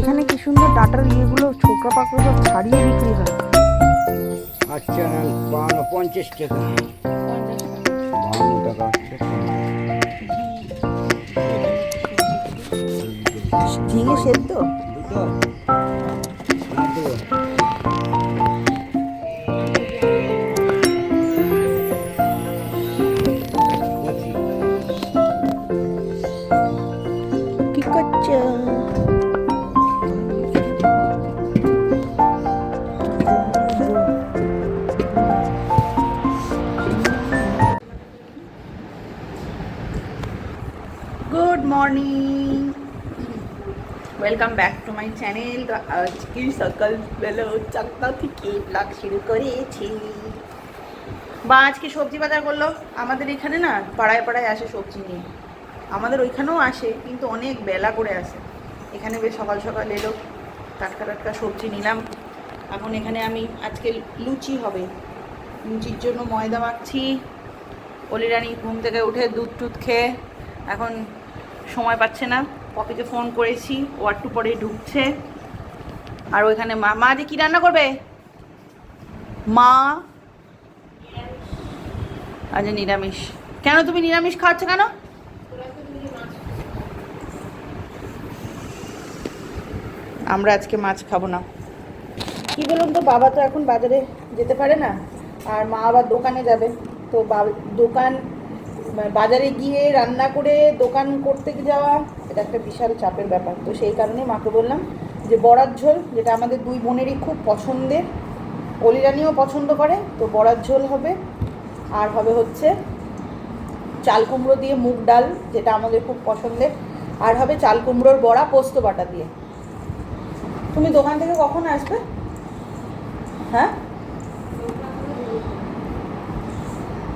এখানে কি সুন্দর ডাটার ইয়েগুলো ছোকরা পাকড়া সব ছাড়িয়ে বিক্রি হয়। আচ্ছা না 50 টাকা 52 টাকা ঝিঙে সেদ্ধ দুটো না দেবো কি করছো? Good morning, welcome back to my channel. আজকে সকালবেলা 4টা থেকে ব্লগ শুরু করেছি। বা আজকে সবজি বাজার করলো। আমাদের এখানে না পাড়ায় পাড়ায় আসে সবজি নিয়ে, আমাদের ওইখানেও আসে কিন্তু অনেক বেলা করে আসে। এখানে বেশ সকাল সকাল এলো, টাটকা টাটকা সবজি নিলাম। এখন এখানে আমি আজকে লুচি হবে, লুচির জন্য ময়দা মাখছি। অলিরানি ঘুম থেকে উঠে দুধ টুধ খেয়ে এখন সময় পাচ্ছে না। পপিকে ফোন করেছি, ও একটু পরেই ঢুকছে। আর ওইখানে মা মা যে কী রান্না করবে? মা আজ নিরামিষ। কেন তুমি নিরামিষ খাচ্ছ কেন? আমরা আজকে মাছ খাবো না। কি বলুন তো, বাবা তো এখন বাজারে যেতে পারে না, আর মা আবার দোকানে যাবে। তো দোকান বাজারে গিয়ে রান্না করে দোকান করতে যাওয়া এটা একটা বিশাল চাপের ব্যাপার। তো সেই কারণে মাকে বললাম যে বড়ার ঝোল, যেটা আমাদের দুই বোনেরই খুব পছন্দের, অলিরানিও পছন্দ করে, তো বড়ার ঝোল হবে। আর হবে হচ্ছে চাল কুমড়ো দিয়ে মুগ ডাল, যেটা আমাদের খুব পছন্দের। আর হবে চাল কুমড়োর বড়া পোস্ত বাটা দিয়ে। তুমি দোকান থেকে কখন আসবে? হ্যাঁ,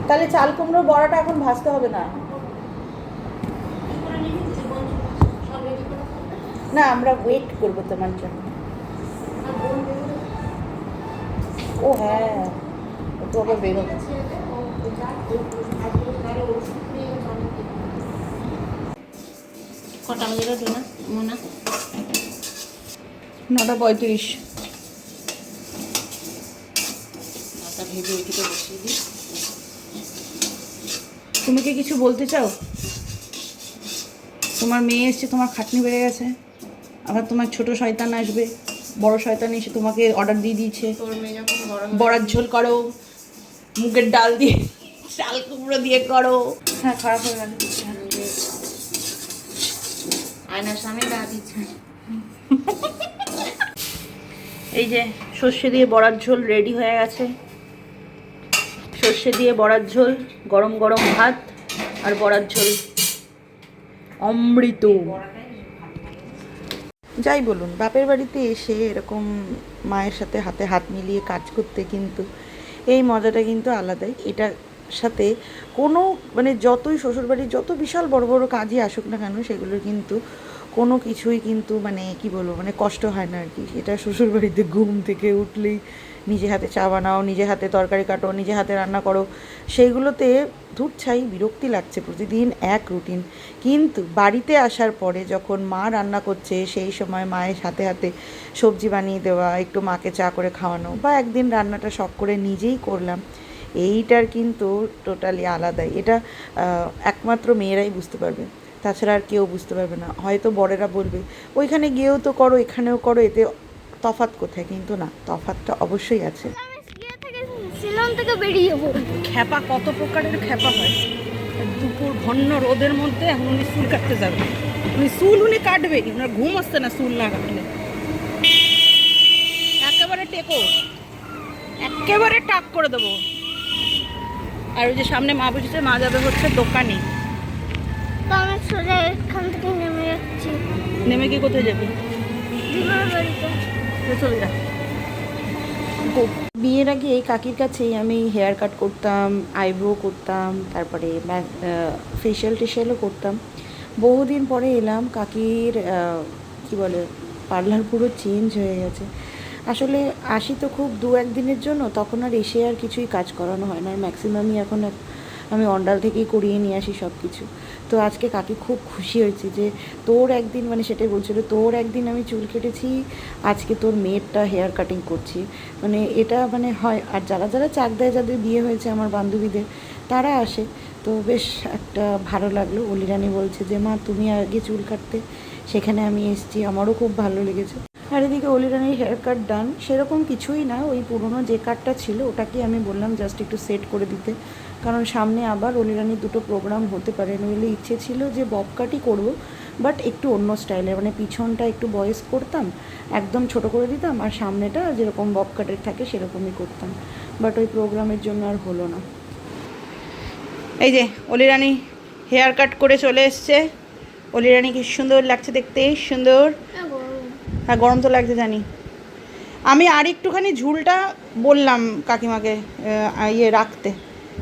তাহলে চাল কুমড়োর বড়াটা এখন ভাজতে হবে না? না, আমরা ওয়েট করবো তোমার জন্য। ও হ্যাঁ, ও তো আবার বেরোবে। কটা বাজে রোদ না মনে 9:35। মাথা ভেবে ওইদিকে বসিয়ে দিই। তুমি কি কিছু বলতে চাও? তোমার মেয়ে এসছে, তোমার খাটনি বেড়ে গেছে, আবার তোমার ছোট শয়তান আসবে, বড় শয়তান এসে তোমাকে অর্ডার দিয়ে দিয়েছে তোর মেয়ে যখন বড় বড়ার ঝোল করো, মুগের ডাল দিয়ে, চাল কুমড়ো দিয়ে করো। হ্যাঁ, খারাপ হয়ে গেল। আয়নার সামনে দাঁড়া দিচ্ছে। এই যে সর্ষে দিয়ে বড়ার ঝোল রেডি হয়ে গেছে। সর্ষে দিয়ে বড়ার ঝোল, গরম গরম ভাত আর বড়ার ঝোল, অমৃত। যাই বলুন, বাপের বাড়িতে এসে এরকম মায়ের সাথে হাতে হাত মিলিয়ে কাজ করতে কিন্তু এই মজাটা কিন্তু আলাদাই। এটার সাথে কোনো মানে যতই শ্বশুরবাড়ির যত বিশাল বড় বড় কাজই আসুক না কেন, সেগুলোর কিন্তু কোনো কিছুই কিন্তু মানে কি বলবো, মানে কষ্ট হয় না আর কি। এটা শ্বশুরবাড়িতে ঘুম থেকে উঠলেই নিজে হাতে চা বানাও, নিজে হাতে তরকারি কাটো, নিজে হাতে রান্না করো, সেইগুলোতে ধূপ ছাই বিরক্তি লাগছে, প্রতিদিন এক রুটিন। কিন্তু বাড়িতে আসার পরে যখন মা রান্না করছে, সেই সময় মায়ের হাতে হাতে সবজি বানিয়ে দেওয়া, একটু মাকে চা করে খাওয়ানো, বা একদিন রান্নাটা শখ করে নিজেই করলাম, এইটার কিন্তু টোটালি আলাদাই। এটা একমাত্র মেয়েরাই বুঝতে পারবে, তাছাড়া আর কেউ বুঝতে পারবে না। হয়তো বড়েরা বলবে ওইখানে গিয়েও তো করো, এখানেও করো, এতে তফাৎ কোথায়? কিন্তু না, তফাৎটা অবশ্যই আছে। শিলং থেকে বেরিয়ে যাবো। খ্যাপা কত প্রকারের খ্যাপা হয়। দুপুর ঘন্ন রোদের মধ্যে এখন উনি চুল কাটতে যাবে। উনি কাটবে, ওনার ঘুম আসছে না চুল না কাটলে। একেবারে টেকো, একেবারে টাক করে দেবো। আর ওই যে সামনে মা বসেছে, মা যাবে হচ্ছে দোকানে। তো আমি সোজা এখান থেকে নেমে যাচ্ছি। নেমে কি কোথায় যাবি? দিদিমার বাড়িতে। চলে যা। বিয়ের আগে কাকির কাছেই আমি হেয়ার কাট করতাম, আইব্রো করতাম, তারপরে ফেশিয়াল টেশিয়ালও করতাম। বহুদিন পরে এলাম, কাকির কি বলে পার্লার পুরো চেঞ্জ হয়ে গেছে। আসলে আসি তো খুব 2-1 দিনের জন্য, তখন আর এসে আর কিছুই কাজ করানো হয় না। ম্যাক্সিমামই এখন আমি অন্ডাল থেকেই করিয়ে নিয়ে আসি সব কিছু। তো আজকে কাকি খুব খুশি হয়েছে যে তোর একদিন, মানে সেটাই বলছিল, তোর একদিন আমি চুল কেটেছি, আজকে তোর মেয়েরটা হেয়ার কাটিং করছি। মানে এটা মানে হয়। আর যারা যারা চাকদায় যাদের বিয়ে হয়েছে আমার বান্ধবীদের, তারা আসে। তো বেশ একটা ভালো লাগলো। অলিরানি বলছে যে মা তুমি আগে চুল কাটতে, সেখানে আমি এসেছি, আমারও খুব ভালো লেগেছে। আর এদিকে অলিরানির হেয়ার কাট ডান, সেরকম কিছুই না, ওই পুরনো যে কাটটা ছিল ওটাকে আমি বললাম জাস্ট একটু সেট করে দিতে, কারণ সামনে আবার অলিরানির দুটো প্রোগ্রাম হতে পারে। নইলে ইচ্ছে ছিল যে বব কাটই করবো, বাট একটু অন্য স্টাইলে, মানে পিছনটা একটু বয়েস করতাম, একদম ছোট করে দিতাম, আর সামনেটা যেরকম বব কাটের থাকে সেরকমই করতাম। বাট ওই প্রোগ্রামের জন্য আর হলো না। এই যে অলিরানি হেয়ার কাট করে চলে এসছে। অলিরানি কি সুন্দর লাগছে দেখতে, সুন্দর। হ্যাঁ গরম তো লাগছে জানি। আমি আর একটুখানি ঝুলটা বললাম কাকিমাকে ইয়ে রাখতে,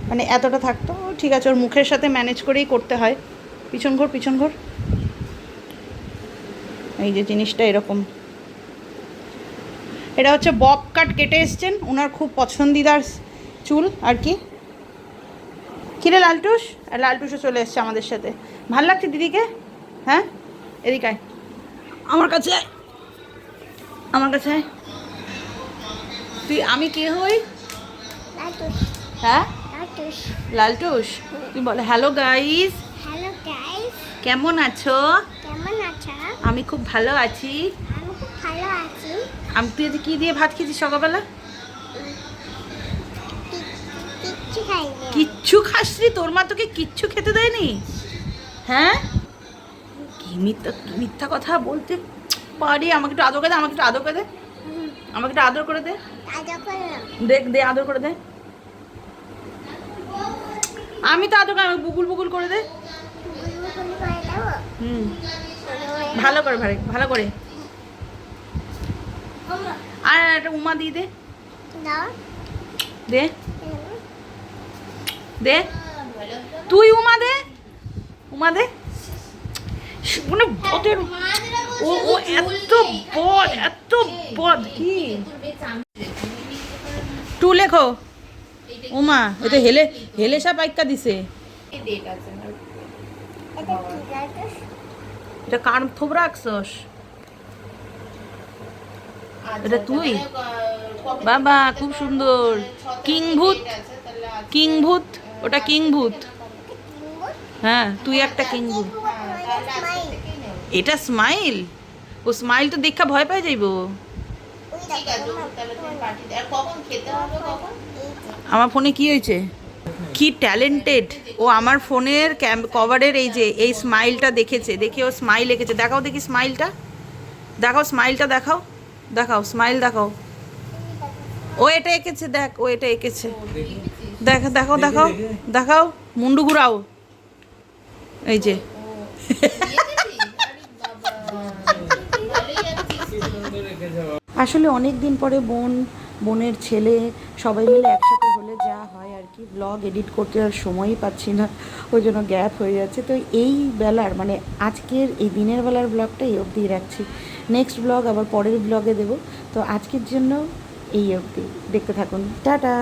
মানে এতটা থাকতো, ঠিক আছে, ওর মুখের সাথে ম্যানেজ করেই করতে হয়। পিছন ঘোর, পিছন ঘোর। এই যে জিনিসটা এরকম, এটা হচ্ছে বব কাট কেটে এসছেন, ওনার খুব পছন্দিদার চুল আর কি। কিরে লালটুস? আর লালটুসও চলে এসছে আমাদের সাথে। ভাল লাগছে দিদিকে? হ্যাঁ এদিকে আয়, আমার কাছে আয়, আমার কাছে আয়। তুই আমি কে হই? হ্যাঁ লালটুস। তুই বলে হ্যালো গাইস। হ্যালো গাইস, কেমন আছো? কেমন আছো? আমি খুব ভালো আছি। আমি খুব ভালো আছি। তুই আজ কি দিয়ে ভাত খেয়েছিস সকালবেলা? কিচ্ছু খাইনি। কিচ্ছু খাসনি? তোর মা তোকে কিচ্ছু খেতে দেয়নি? হ্যাঁ কি মিথ্যা, কি মিথ্যা কথা বলতে পারি। আমাকে একটু আদর করে দে, আমাকে একটু আদর করে দে, আমাকে একটু আদর করে দে। তাজা করলাম। দেখ দে, আদর করে দে। আমি তো আদর করে, আমাকে বুকুল বুকুল করে দে। গুলগুল করে দাও। হুম ভালো করে, ভালো ভালো করে। আর একটা উমা দিয়ে দে, দাও। দে দে, তুই উমা দে, উমা দে। মানে বদের ও ও এত বদ, এত বদ। কি টু লেখো উমা, এটা হেলে হেলে সব আইকা দিছে। এটা কি রাখছ? এটা কার থোব রাখছস? এটা তুই? বাবা খুব সুন্দর। কিংভূত, কিংভূত, ওটা কিংভূত। হ্যাঁ তুই একটা কিংভূত। এটা স্মাইল? ও স্মাইল তো দেখা ভয় পেয়ে যাইব। আমার ফোনে কি হয়েছে? কি ট্যালেন্টেড ও! আমার ফোনের কভারের এই যে এই স্মাইলটা দেখেছে, দেখে ও স্মাইল এঁকেছে। দেখাও দেখি স্মাইলটা, দেখাও স্মাইলটা, দেখাও, দেখাও স্মাইল দেখাও। ও এটা এঁকেছে, দেখ ও এটা এঁকেছে, দেখ, দেখাও দেখাও দেখাও, মুন্ডু ঘুরাও। এই যে আসলে অনেক দিন পরে বোনের ছেলে সবাই মিলে একসাথে হলে যা হয় আর কি। ব্লগ এডিট করতে আর সময়ই পাচ্ছি না, ওই জন্য গ্যাপ হয়ে যাচ্ছে। তো এই বেলার, মানে আজকের এই দিনের বেলার ব্লগটা এই অবধি রাখছি। নেক্সট ব্লগ আবার পরের ব্লগে দেবো। তো আজকের জন্য এই অবধি, দেখতে থাকুন, টাটা।